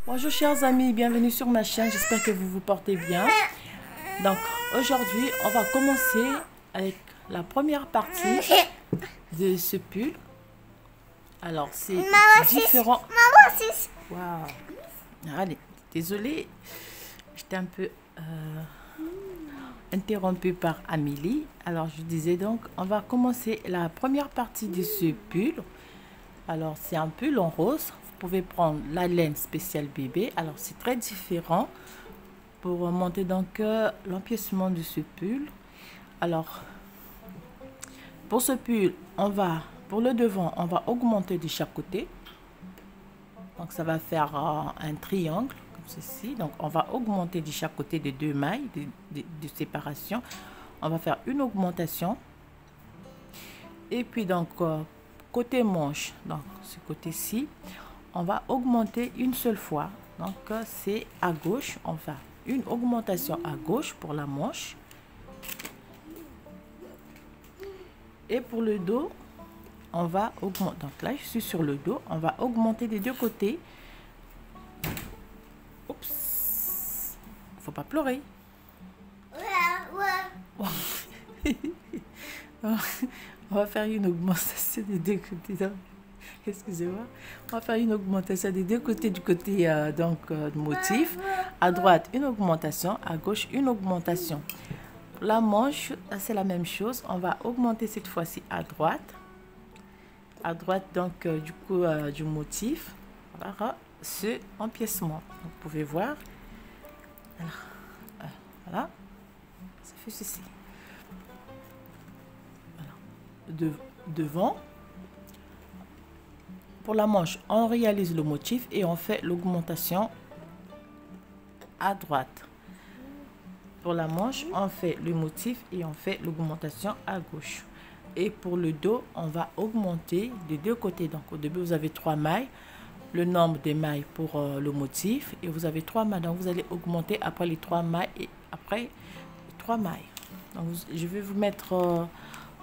Bonjour chers amis, bienvenue sur ma chaîne, j'espère que vous vous portez bien. Donc aujourd'hui, on va commencer avec la première partie de ce pull. Alors c'est différent. Waouh. Allez, désolée, j'étais un peu interrompue par Amélie. Alors je disais donc, on va commencer la première partie de ce pull. Alors c'est un pull en rose. Vous pouvez prendre la laine spéciale bébé. Alors c'est très différent pour monter donc l'empiècement de ce pull. Alors pour ce pull, pour le devant, on va augmenter de chaque côté. Donc ça va faire un triangle comme ceci. Donc on va augmenter de chaque côté de 2 mailles de séparation. On va faire une augmentation. Et puis donc côté manche, donc ce côté-ci, on va augmenter une seule fois. Donc c'est à gauche, on va une augmentation à gauche pour la manche. Et pour le dos, on va augmenter. Donc là, je suis sur le dos, on va augmenter des deux côtés. Oups, faut pas pleurer. On va faire une augmentation des deux côtés. Excusez-moi. On va faire une augmentation des deux côtés du côté motif. À droite, une augmentation. À gauche, une augmentation. La manche, c'est la même chose. On va augmenter cette fois-ci à droite. À droite, donc, du motif. Voilà, ce empiècement. Vous pouvez voir. Alors, voilà. Ça fait ceci. Voilà. Devant. Pour la manche, on réalise le motif et on fait l'augmentation à droite. Pour la manche, on fait le motif et on fait l'augmentation à gauche. Et pour le dos, on va augmenter des deux côtés. Donc au début, vous avez 3 mailles, le nombre des mailles pour le motif. Et vous avez 3 mailles. Donc vous allez augmenter après les 3 mailles et après les 3 mailles. Donc, je vais vous mettre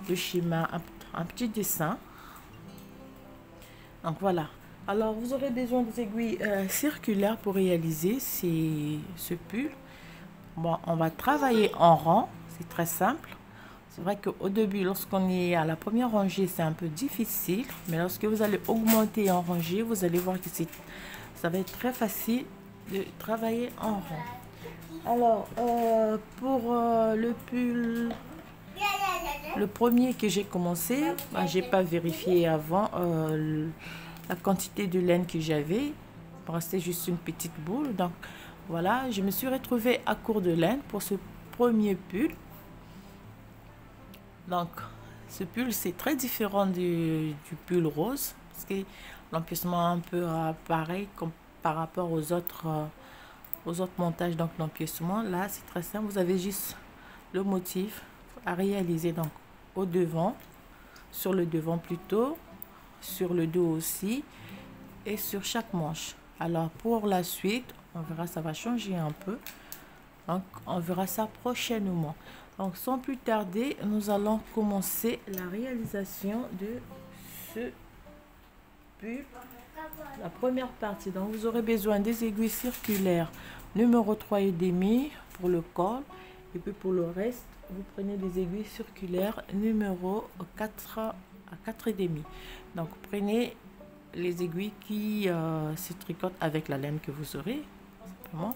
le schéma, un petit dessin. Donc voilà, alors vous aurez besoin des aiguilles circulaires pour réaliser ce pull. Bon, on va travailler en rang, c'est très simple. C'est vrai qu'au début, lorsqu'on est à la première rangée, c'est un peu difficile. Mais lorsque vous allez augmenter en rangée, vous allez voir que ça va être très facile de travailler en rang. Alors, pour le pull, le premier que j'ai commencé, j'ai pas vérifié avant la quantité de laine que j'avais. Il me restait juste une petite boule. Donc voilà, je me suis retrouvée à court de laine pour ce premier pull. Donc ce pull, c'est très différent du pull rose. Parce que l'empiècement est un peu pareil comme par rapport aux autres montages. Donc l'empiècement, là, c'est très simple. Vous avez juste le motif à réaliser donc au devant, sur le devant plutôt, sur le dos aussi et sur chaque manche. Alors pour la suite, on verra, ça va changer un peu. Donc on verra ça prochainement. Donc sans plus tarder, nous allons commencer la réalisation de ce pull. La première partie, donc vous aurez besoin des aiguilles circulaires numéro 3,5 pour le col. Et puis pour le reste, vous prenez des aiguilles circulaires numéro 4 à 4,5. Donc prenez les aiguilles qui se tricotent avec la laine que vous aurez. Simplement.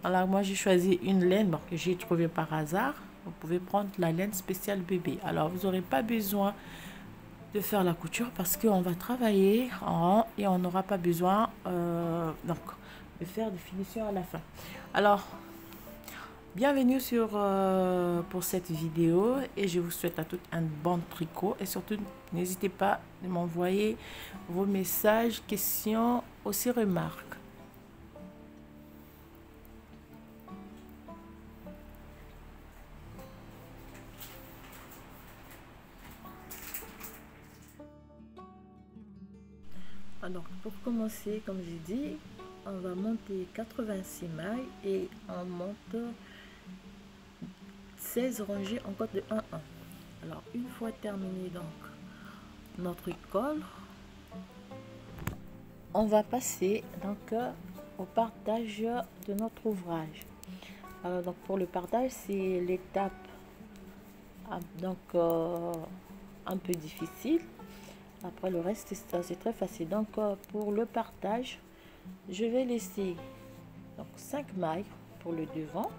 Alors moi j'ai choisi une laine que j'ai trouvée par hasard. Vous pouvez prendre la laine spéciale bébé. Alors vous n'aurez pas besoin de faire la couture parce qu'on va travailler en rang et on n'aura pas besoin de faire des finitions à la fin. Alors bienvenue pour cette vidéo et je vous souhaite à toutes un bon tricot et surtout n'hésitez pas à m'envoyer vos messages, questions, aussi remarques. Alors pour commencer, comme j'ai dit, on va monter 86 mailles et on monte 16 rangées en code de 1-1. Alors une fois terminé donc notre col, on va passer donc au partage de notre ouvrage. Alors donc pour le partage, c'est l'étape donc un peu difficile. Après le reste c'est très facile. Donc pour le partage, je vais laisser donc 5 mailles pour le devant.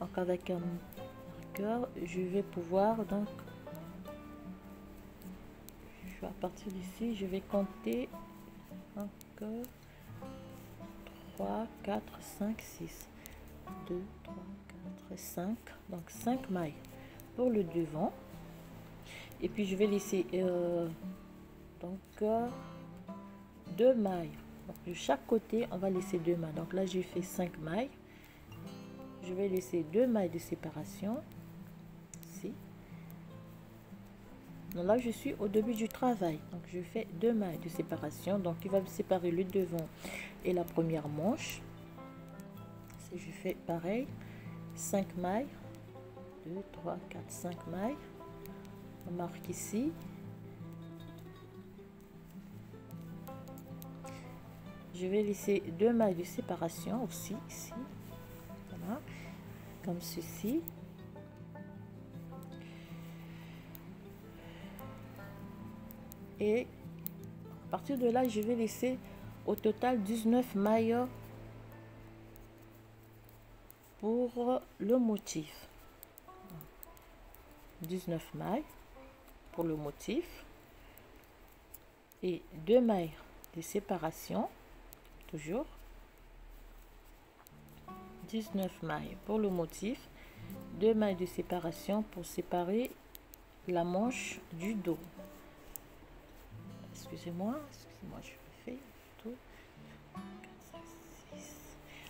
Donc avec un marqueur, je vais pouvoir donc à partir d'ici, je vais compter 3, 4, 5, 6, 2, 3, 4, 5. Donc 5 mailles pour le devant. Et puis je vais laisser donc 2 mailles. Donc, de chaque côté, on va laisser 2 mailles. Donc là, j'ai fait 5 mailles. Je vais laisser 2 mailles de séparation. Ici. Donc là, je suis au début du travail. Donc je fais 2 mailles de séparation. Donc il va me séparer le devant et la première manche. Si je fais pareil, 5 mailles. 2, 3, 4, 5 mailles. On marque ici. Je vais laisser 2 mailles de séparation aussi ici. Voilà. Comme ceci. Et à partir de là, je vais laisser au total 19 mailles pour le motif. 19 mailles pour le motif et 2 mailles de séparation, toujours 19 mailles pour le motif, 2 mailles de séparation pour séparer la manche du dos. Excusez-moi, je fais tout. 4, 5, 6.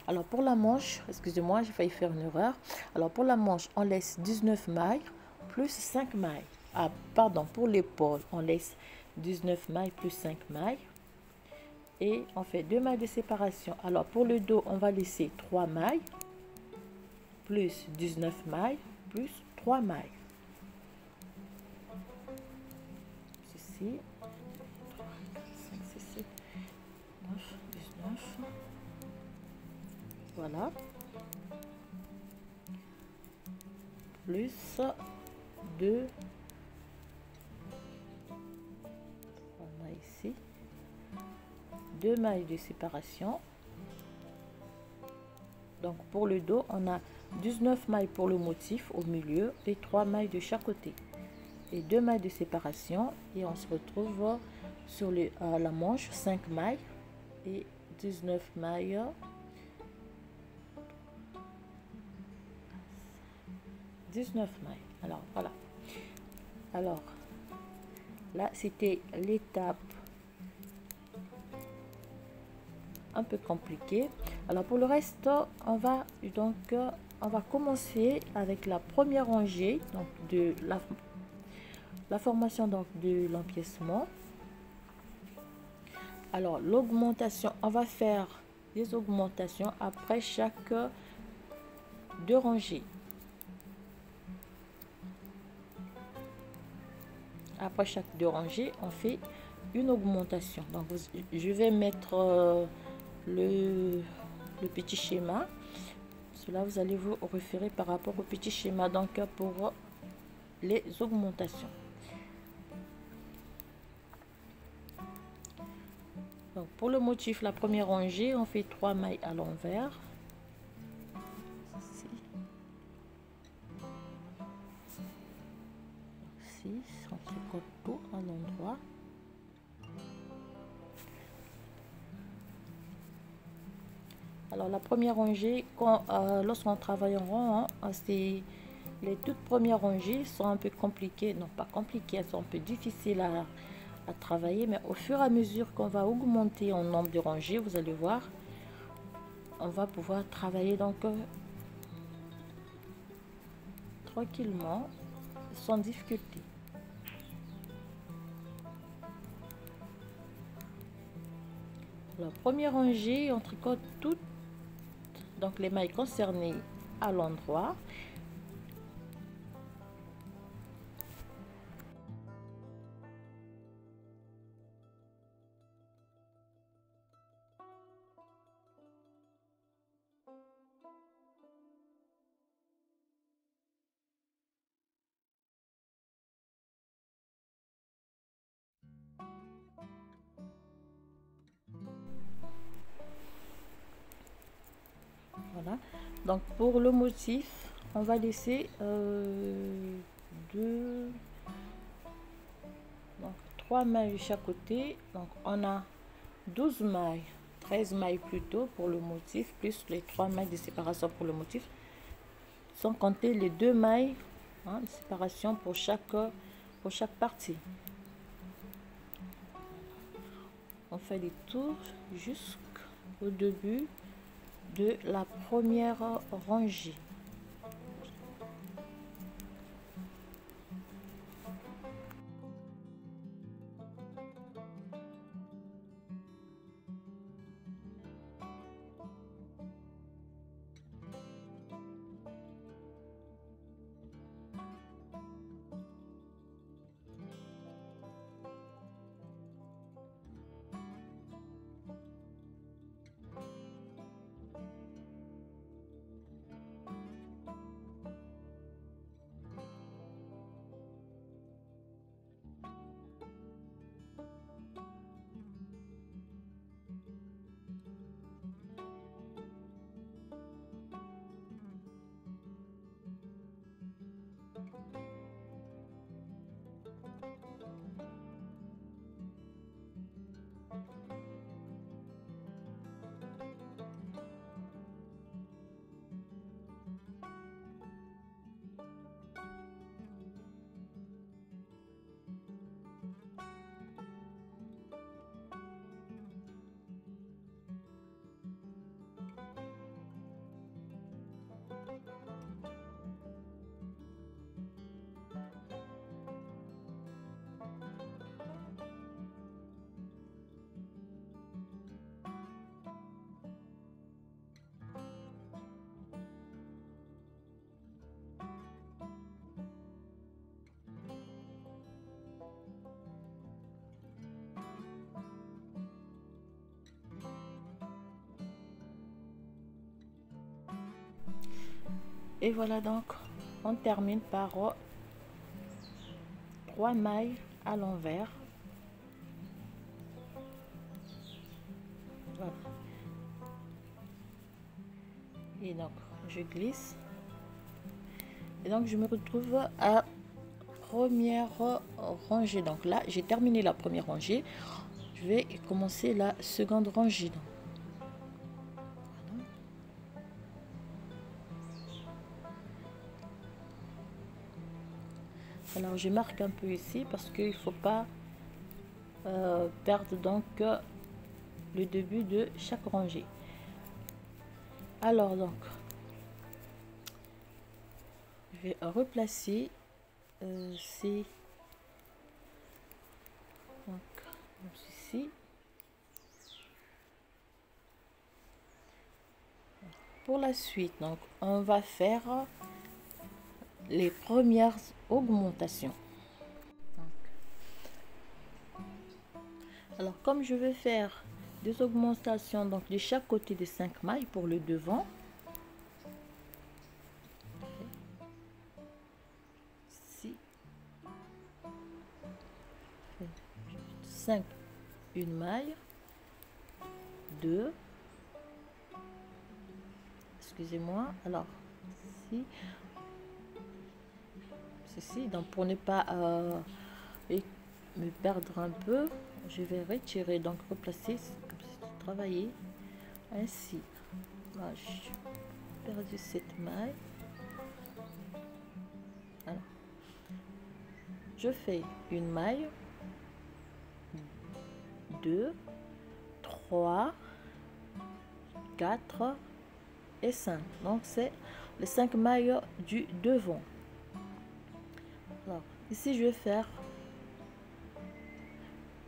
Alors pour la manche, excusez-moi, j'ai failli faire une erreur. Alors pour la manche, on laisse 19 mailles plus 5 mailles. Ah, pardon, pour l'épaule, on laisse 19 mailles plus 5 mailles. Et on fait 2 mailles de séparation. Alors pour le dos, on va laisser 3 mailles plus 19 mailles plus 3 mailles. Ceci. 3, 4, 5, 6, 7, 9, 19. Voilà. Plus 2. 3 mailles ici. 2 mailles de séparation. Donc pour le dos, on a 19 mailles pour le motif au milieu et 3 mailles de chaque côté. Et 2 mailles de séparation. Et on se retrouve sur la manche, 5 mailles et 19 mailles. 19 mailles. Alors voilà. Alors là, c'était l'étape un peu compliqué. Alors pour le reste, on va commencer avec la première rangée donc de la formation donc de l'empiècement. Alors l'augmentation, on va faire des augmentations après chaque 2 rangées. Après chaque 2 rangées, on fait une augmentation. Donc je vais mettre le petit schéma. Cela, vous allez vous référer par rapport au petit schéma donc pour les augmentations. Donc pour le motif, la première rangée, on fait 3 mailles à l'envers. Ici. 6, on tricote tout à l'endroit. Alors la première rangée, lorsqu'on travaille en rond, c'est les toutes premières rangées sont un peu compliquées, non pas compliquées, elles sont un peu difficiles à travailler, mais au fur et à mesure qu'on va augmenter en nombre de rangées, vous allez voir, on va pouvoir travailler donc tranquillement, sans difficulté. La première rangée, on tricote toutes donc les mailles concernées à l'endroit. Donc pour le motif, on va laisser donc 3 mailles de chaque côté. Donc on a 12 mailles, 13 mailles plutôt pour le motif, plus les 3 mailles de séparation pour le motif, sans compter les 2 mailles de séparation pour chaque partie. On fait les tours jusqu'au début de la première rangée. Et voilà, donc on termine par 3 mailles à l'envers. Voilà. Et donc je glisse, et donc je me retrouve à première rangée. Donc là j'ai terminé la première rangée, je vais commencer la seconde rangée. Donc, alors je marque un peu ici parce qu'il ne faut pas perdre donc le début de chaque rangée. Alors donc je vais replacer ces donc ici. Pour la suite, donc on va faire les premières augmentations. Alors comme je vais faire des augmentations donc de chaque côté des 5 mailles pour le devant, ici 5, une maille, 2, excusez-moi, alors ici ceci, donc pour ne pas me perdre un peu, je vais retirer, donc replacer comme si je travaillais ainsi. Voilà, j'ai perdu cette maille. Alors, je fais une maille, 2, 3, 4 et 5. Donc c'est les 5 mailles du devant. Alors ici je vais faire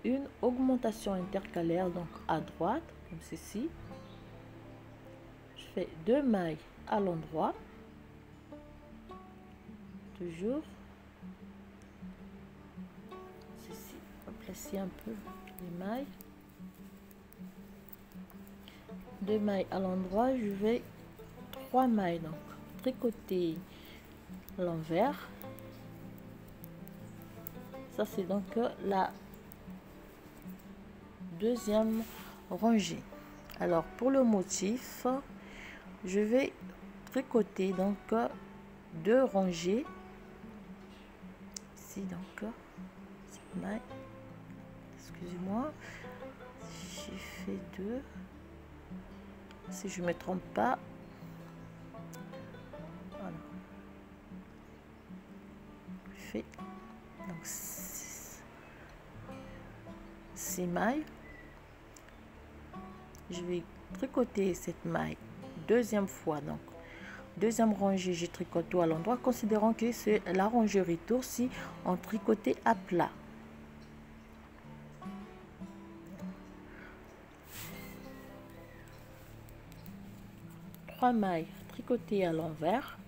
une augmentation intercalaire, donc à droite comme ceci. Je fais 2 mailles à l'endroit, toujours ceci, replacer un peu les mailles, 2 mailles à l'endroit, je vais 3 mailles, donc tricoter l'envers. Ça c'est donc la deuxième rangée. Alors pour le motif, je vais tricoter donc 2 rangées ici, donc cette maille, excusez-moi, j'ai fait 2 si je me trompe pas. Voilà, je fais donc 6 mailles. Je vais tricoter cette maille deuxième fois, donc deuxième rangée, j'ai tricoté à l'endroit, considérant que c'est la rangée retour si on tricotait à plat. Trois mailles tricotées à l'envers.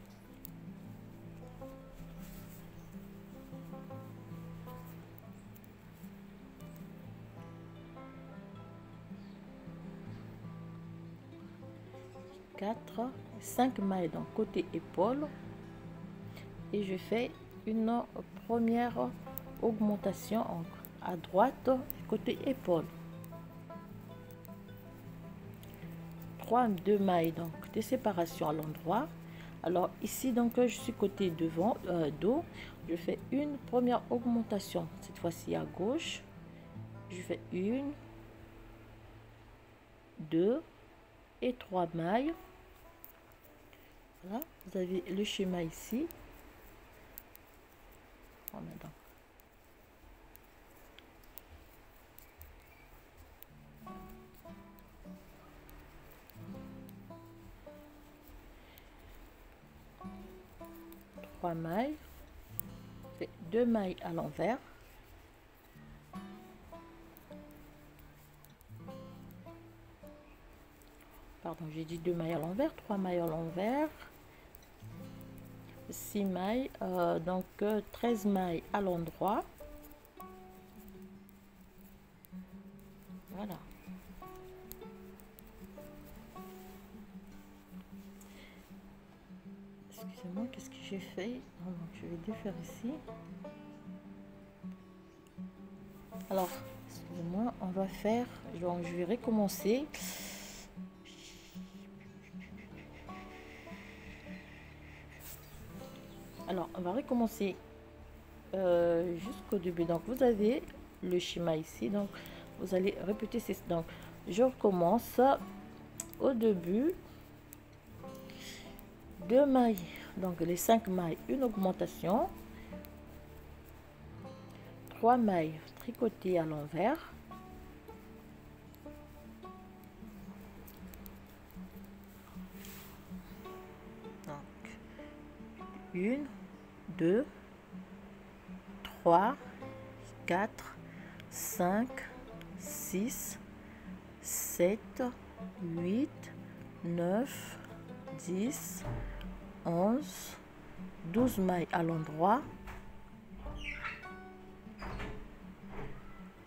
Quatre, 5 mailles dans côté épaule et je fais une première augmentation à droite côté épaule. 2 mailles donc de séparation à l'endroit. Alors ici donc je suis côté devant dos, je fais une première augmentation cette fois-ci à gauche, je fais 1, 2 et 3 mailles. Voilà, vous avez le schéma ici. On a donc trois mailles, fait 2 mailles à l'envers, pardon, j'ai dit 2 mailles à l'envers, 3 mailles à l'envers, 6 mailles, donc 13 mailles à l'endroit. Voilà. Excusez-moi, qu'est-ce que j'ai fait? Je vais défaire ici. Alors, excusez-moi, on va faire, donc je vais recommencer. Alors, on va recommencer jusqu'au début. Donc, vous avez le schéma ici. Donc, vous allez répéter. Donc, je recommence au début. 2 mailles. Donc, les 5 mailles, une augmentation. 3 mailles tricotées à l'envers. Donc, 1, 2, 3, 4, 5, 6, 7, 8, 9, 10, 11, 12 mailles à l'endroit,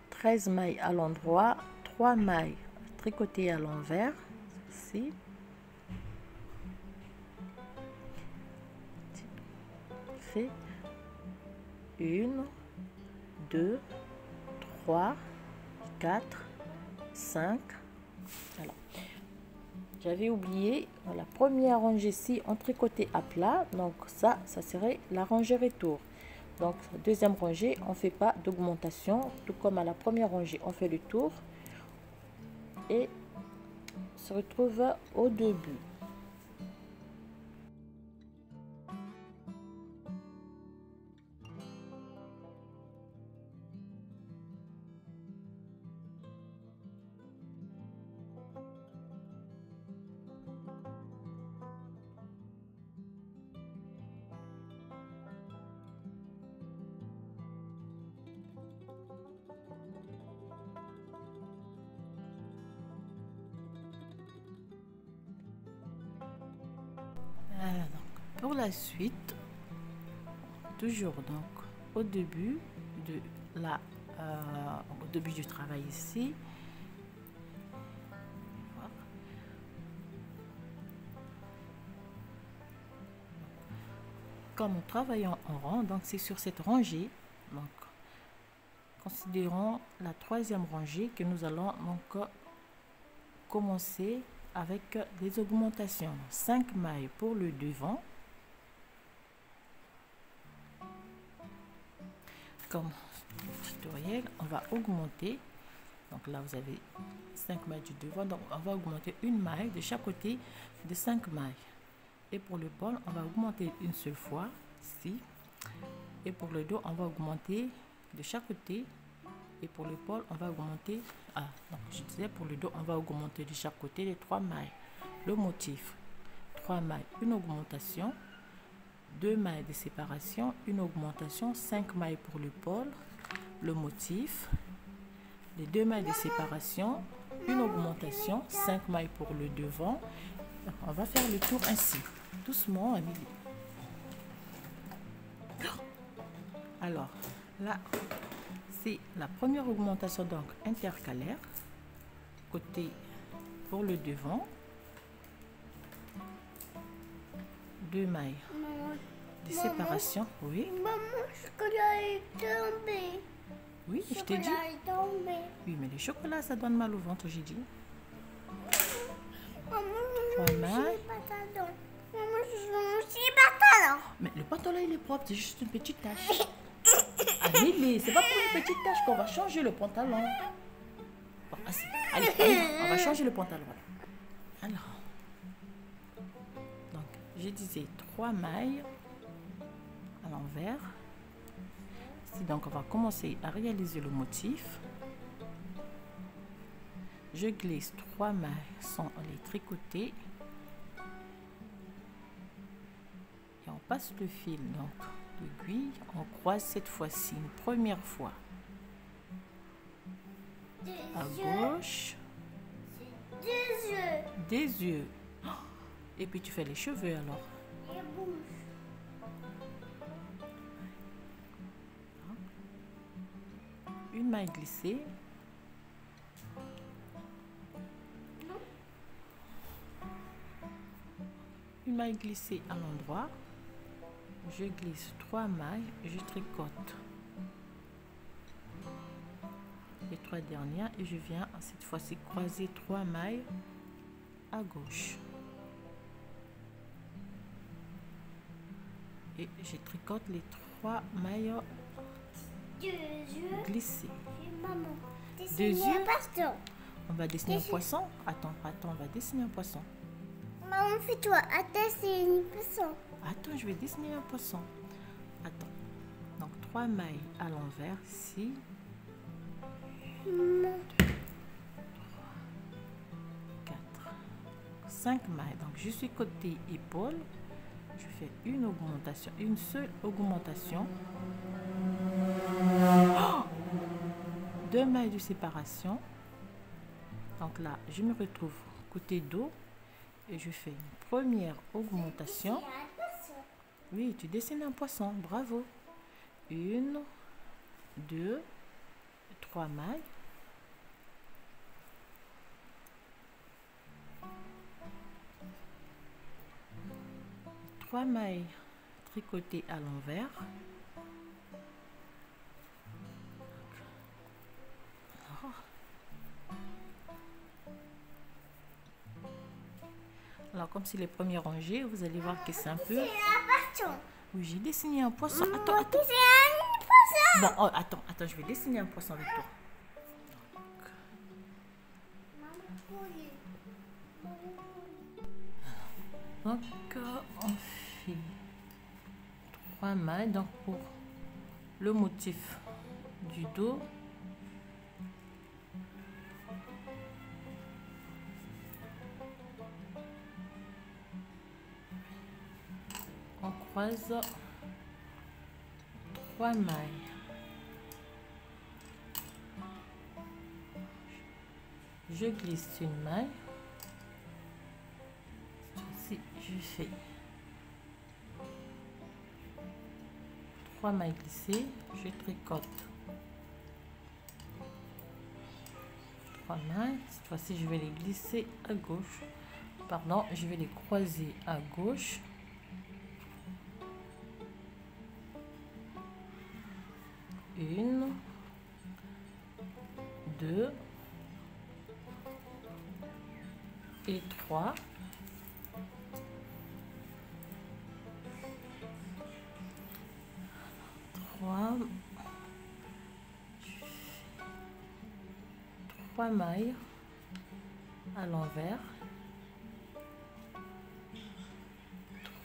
13 mailles à l'endroit, 3 mailles tricotées à l'envers, ici. Fait 1, 2, 3, 4, 5. Alors, j'avais oublié la première rangée ici en tricoté à plat, donc ça serait la rangée retour. Donc deuxième rangée, on fait pas d'augmentation, tout comme à la première rangée, on fait le tour et se retrouve au début. Voilà, donc pour la suite, toujours donc au début de la au début du travail ici, voilà. Comme nous travaillons en rang, donc c'est sur cette rangée, donc considérons la troisième rangée que nous allons donc commencer avec des augmentations. 5 mailles pour le devant. Comme tutoriel, on va augmenter. Donc là, vous avez 5 mailles du devant. Donc, on va augmenter une maille de chaque côté de 5 mailles. Et pour le bol, on va augmenter une seule fois, ici. Et pour le dos, on va augmenter de chaque côté. Et pour l'épaule, on va augmenter. Donc je disais, pour le dos, on va augmenter de chaque côté les 3 mailles. Le motif, 3 mailles, une augmentation. 2 mailles de séparation, une augmentation. 5 mailles pour l'épaule. Le motif, les 2 mailles de séparation, une augmentation. 5 mailles pour le devant. On va faire le tour ainsi. Doucement, Amélie. Alors, là, c'est la première augmentation, donc intercalaire. Côté pour le devant. 2 mailles de séparation. Oui. Maman, le chocolat est tombé. Oui, je t'ai dit. Est tombé. Oui, mais le chocolat, ça donne mal au ventre, j'ai dit. Maman, 3 mailles. pantalon. Maman, je veux aussi pantalon. Mais le pantalon, il est propre, c'est juste une petite tache. Amélie, c'est pas pour une petite tache qu'on va changer le pantalon. Bon, allez, on va changer le pantalon. Alors, donc, je disais 3 mailles à l'envers. Ici, donc, on va commencer à réaliser le motif. Je glisse 3 mailles sans les tricoter. Et on passe le fil, donc, l'aiguille, on croise cette fois-ci une première fois à gauche, Des yeux. des yeux, et puis tu fais les cheveux alors. Et bouche. Une maille glissée, une maille glissée à l'endroit. Je glisse 3 mailles, je tricote les 3 dernières et je viens cette fois-ci croiser 3 mailles à gauche et je tricote les 3 mailles Deux yeux. glissées. Et maman. Deux yeux. Pasteur. On va dessiner un poisson. Attends, on va dessiner un poisson. Maman, fais-toi. Attends, c'est une personne. Attends, je vais dessiner un poisson. Attends. Donc 3 mailles à l'envers ici. 4, 5 mailles. Donc je suis côté épaule. Je fais une augmentation, une seule augmentation. 2 mailles de séparation. Donc là, je me retrouve côté dos et je fais une première augmentation. Oui, tu dessines un poisson, bravo. 1, 2, 3 mailles. Trois mailles tricotées à l'envers. Alors, comme c'est les premiers rangées, vous allez voir que c'est un peu... C'est un poisson. Oui, j'ai dessiné un poisson. Attends. C'est un poisson. Bon, oh, attends, je vais dessiner un poisson avec toi. Donc, on fait 3 mailles. Donc, pour le motif du dos, on croise 3 mailles. Je glisse une maille. Ici, je fais 3 mailles glissées. Je tricote 3 mailles. Cette fois-ci, je vais les glisser à gauche. Pardon, je vais les croiser à gauche. Une, 2 et 3. 3 mailles à l'envers,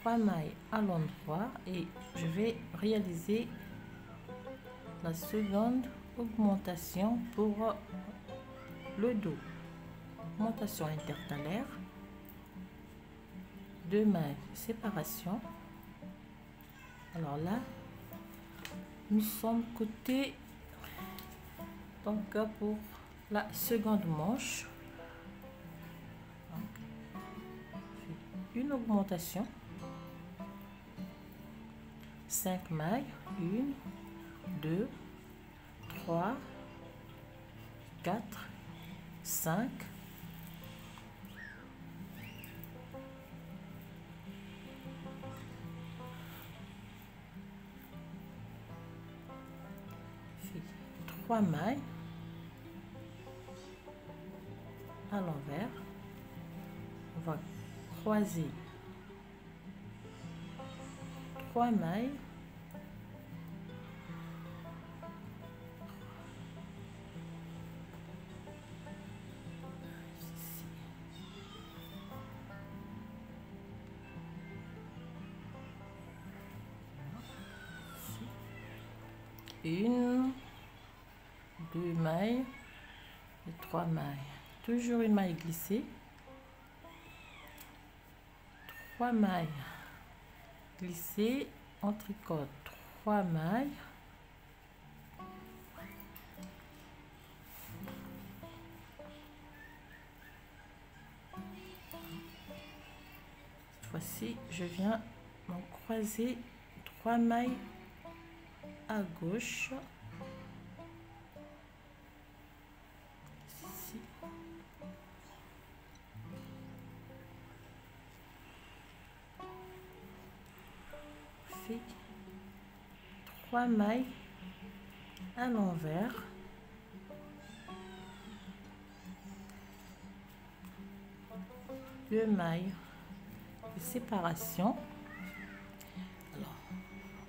3 mailles à l'endroit, et je vais réaliser la seconde augmentation pour le dos. Augmentation intercalaire, 2 mailles de séparation. Alors là, nous sommes côté, donc pour la seconde manche, donc, une augmentation, 5 mailles, 1, 2, 3, 4, 5, trois mailles à l'envers. On va croiser 3 mailles, une, 2 mailles et 3 mailles, toujours une maille glissée, 3 mailles glissées, on tricote 3 mailles, cette fois-ci je viens en croiser 3 mailles à gauche, ici, fait 3 mailles à l'envers, 2 mailles de séparation. Alors,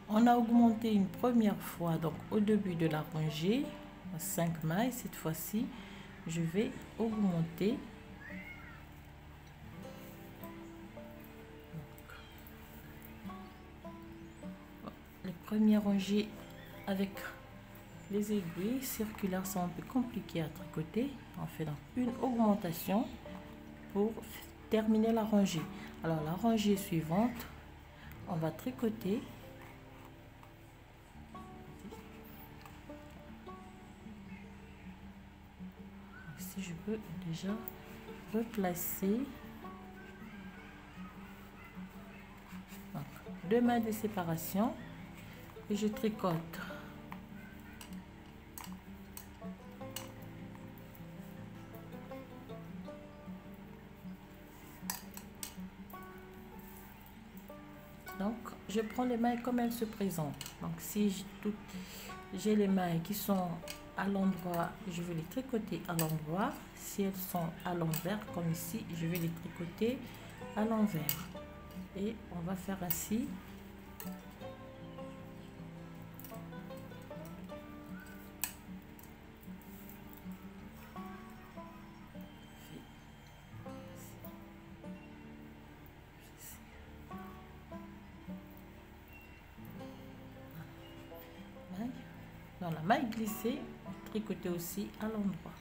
on a augmenté une première fois, donc au début de la rangée, 5 mailles. Cette fois-ci, je vais augmenter. Les premières rangées avec les aiguilles circulaires sont un peu compliquées à tricoter. On fait donc une augmentation pour terminer la rangée. Alors la rangée suivante, on va tricoter si je peux déjà replacer. Donc, 2 mailles de séparation et je tricote. Donc, je prends les mailles comme elles se présentent. Donc, si j'ai les mailles qui sont à l'endroit, je vais les tricoter à l'endroit. Si elles sont à l'envers, comme ici, je vais les tricoter à l'envers. Et on va faire ainsi. Dans la maille glissée, tricoter aussi à l'endroit.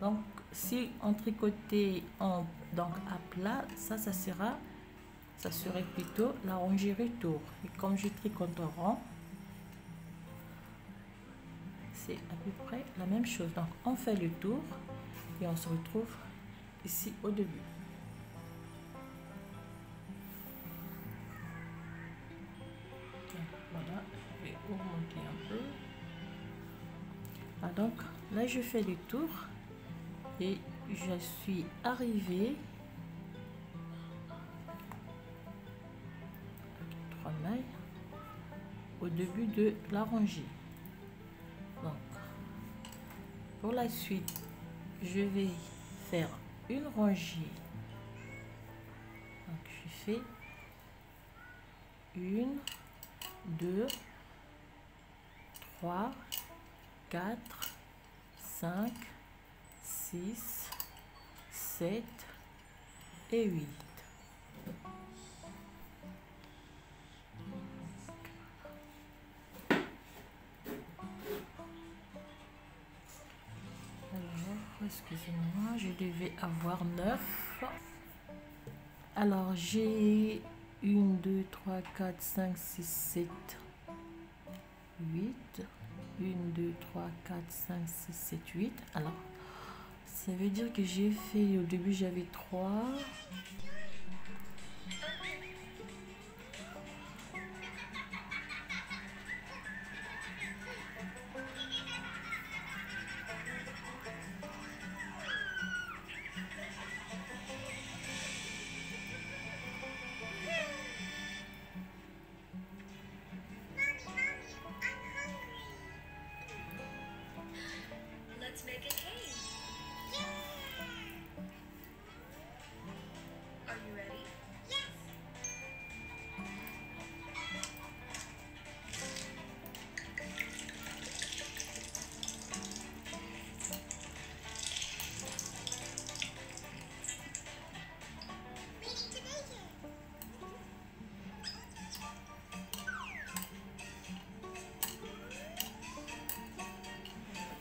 Donc si on tricotait donc à plat, ça serait plutôt la rangée retour. Et comme je tricote en rond, c'est à peu près la même chose. Donc on fait le tour et on se retrouve ici au début. Voilà, je vais augmenter un peu. Ah, donc là je fais le tour et je suis arrivée avec 3 mailles au début de la rangée. Donc pour la suite, je vais faire une rangée je fais 1, 2, 3, 4, 5, 6, 7 et 8. Excusez-moi, je devais avoir 9. Alors, j'ai 1, 2, 3, 4, 5, 6, 7, 8. 1, 2, 3, 4, 5, 6, 7, 8. Alors, ça veut dire que j'ai fait, au début, j'avais 3.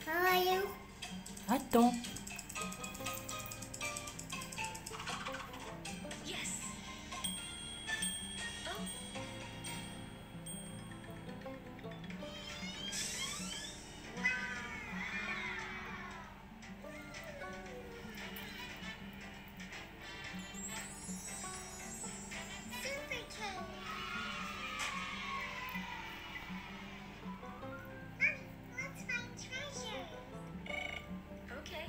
How are you? Attends. Super cake. Mommy, let's find treasure. Okay.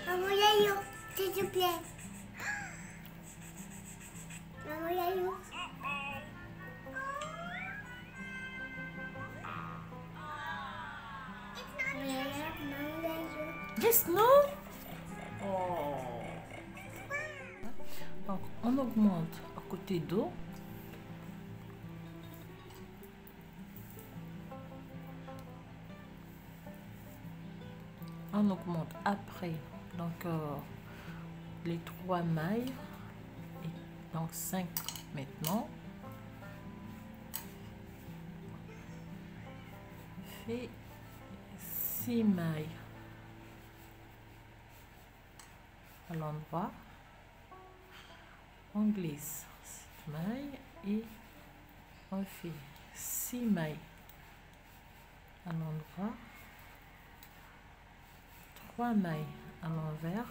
Maman, Yayo, s'il te plaît. Maman, Yayo. Maman, Yayo. Yes, no? Oh. Donc, on augmente à côté d'eau. On augmente après, donc les 3 mailles, et donc 5 maintenant. Fait 6 mailles à l'endroit. On glisse 7 mailles et on fait 6 mailles à l'endroit, 3 mailles à l'envers,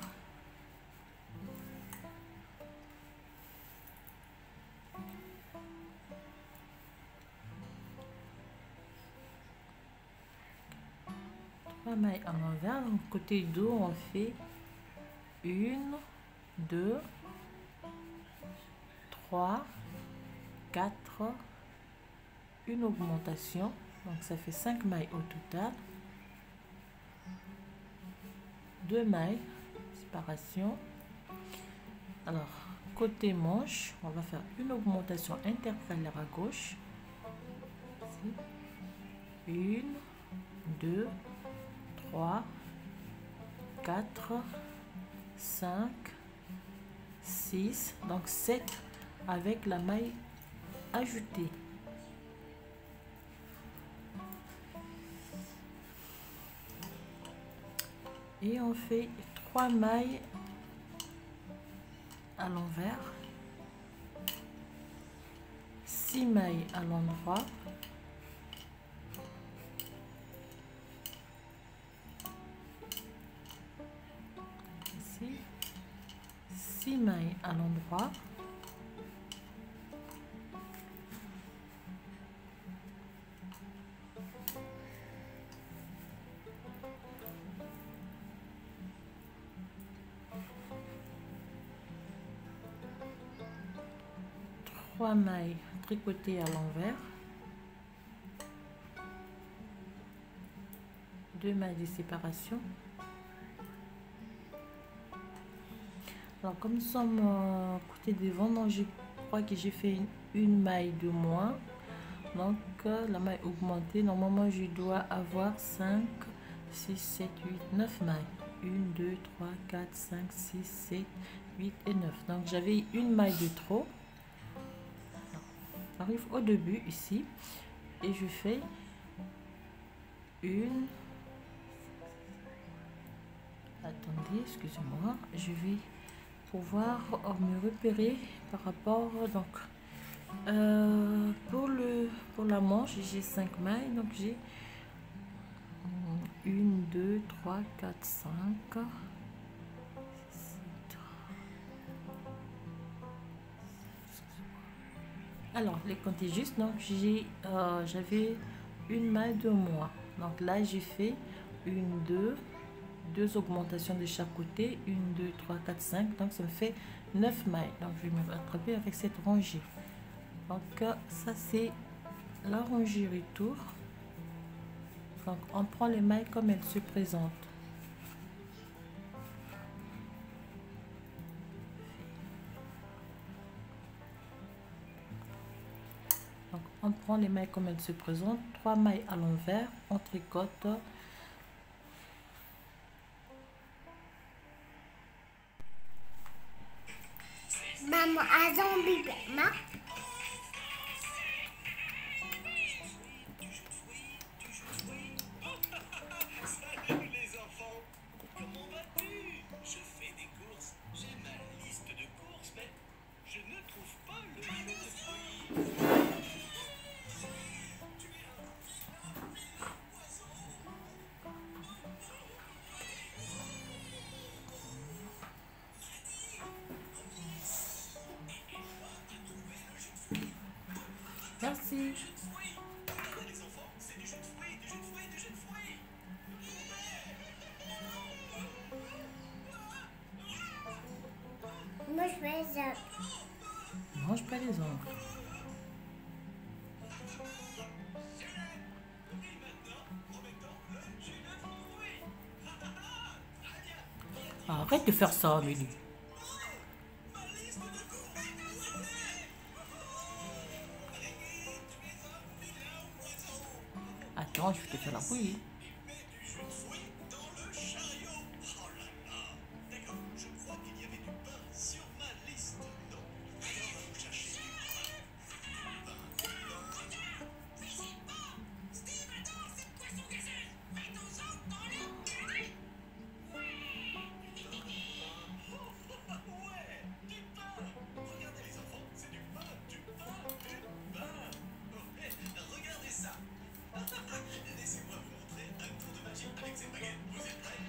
mailles à l'envers. Donc côté dos on fait 1, 2, 3, 4, une augmentation, donc ça fait 5 mailles au total, 2 mailles séparation. Alors côté manche on va faire une augmentation intercalaire à gauche, 1, 2, 3, 4, 5, 6, donc 7 avec la maille ajoutée. Et on fait 3 mailles à l'envers, 6 mailles à l'endroit, ici, 6 mailles à l'endroit, 3 mailles tricotées à l'envers, 2 mailles de séparation. Alors comme nous sommes côté devant, donc je crois que j'ai fait une maille de moins, donc la maille augmentée, normalement je dois avoir 5 6 7 8 9 mailles, 1 2 3 4 5 6 7 8 et 9. Donc j'avais une maille de trop. J'arrive au début ici et je fais une, attendez, excusez-moi, je vais pouvoir me repérer par rapport, donc pour la manche j'ai 5 mailles, donc j'ai 1 2 3 4 5 6. Alors les compter juste, donc j'avais une maille de moins, donc là j'ai fait une, deux augmentations de chaque côté, 1 2 3 4 5, donc ça me fait 9 mailles. Donc je vais me rattraper avec cette rangée. Donc ça c'est la rangée retour. Donc on prend les mailles comme elles se présentent. Donc on prend les mailles comme elles se présentent, 3 mailles à l'envers, on tricote. Maman a zombie. Les enfants, comment vas-tu? Je fais des courses, j'ai ma liste de courses, mais je ne trouve pas le jeu de fruits. Merci. Regardez les enfants, c'est du jus de fruits, du jus de fruits, du jus de fruits. Moi, je fais ça. Mange pas les ongles. Arrête de faire ça, Amélie. Attends, je vais te faire la bouillie. Du jus de fruits dans le chariot. Oh là là. D'accord, je crois qu'il y avait du pain sur ma liste. Non. Alors, on va chercher du pain. Ouais, du pain. Regardez les enfants, c'est du pain, du pain, du pain. Ouais, regardez ça. Laissez-moi vous montrer un tour de magie avec ces baguettes. Vous êtes prêts?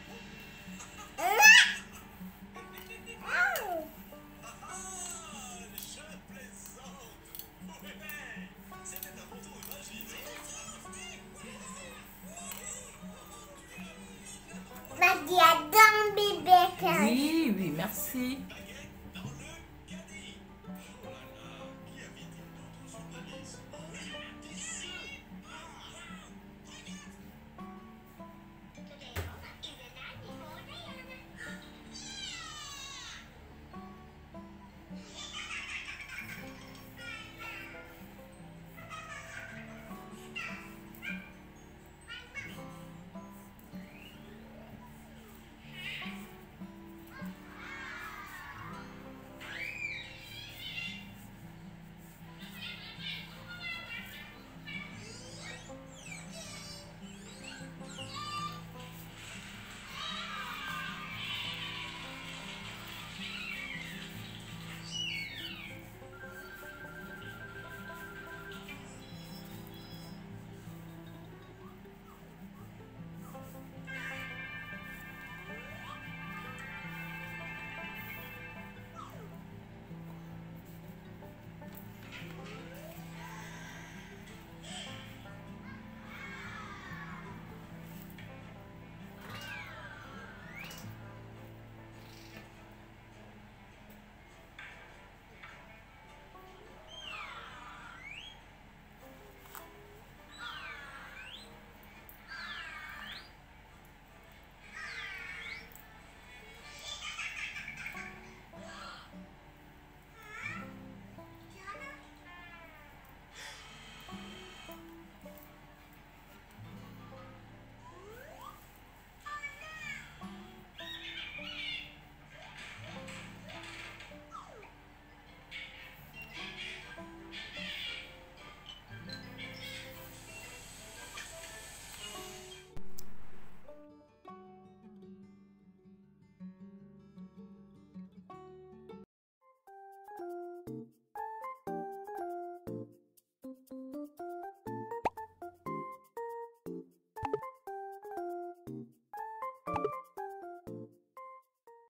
Je plaisante. Ouais, c'était un bon tour de magie, non? Maman a zombie. Oui, oui, merci.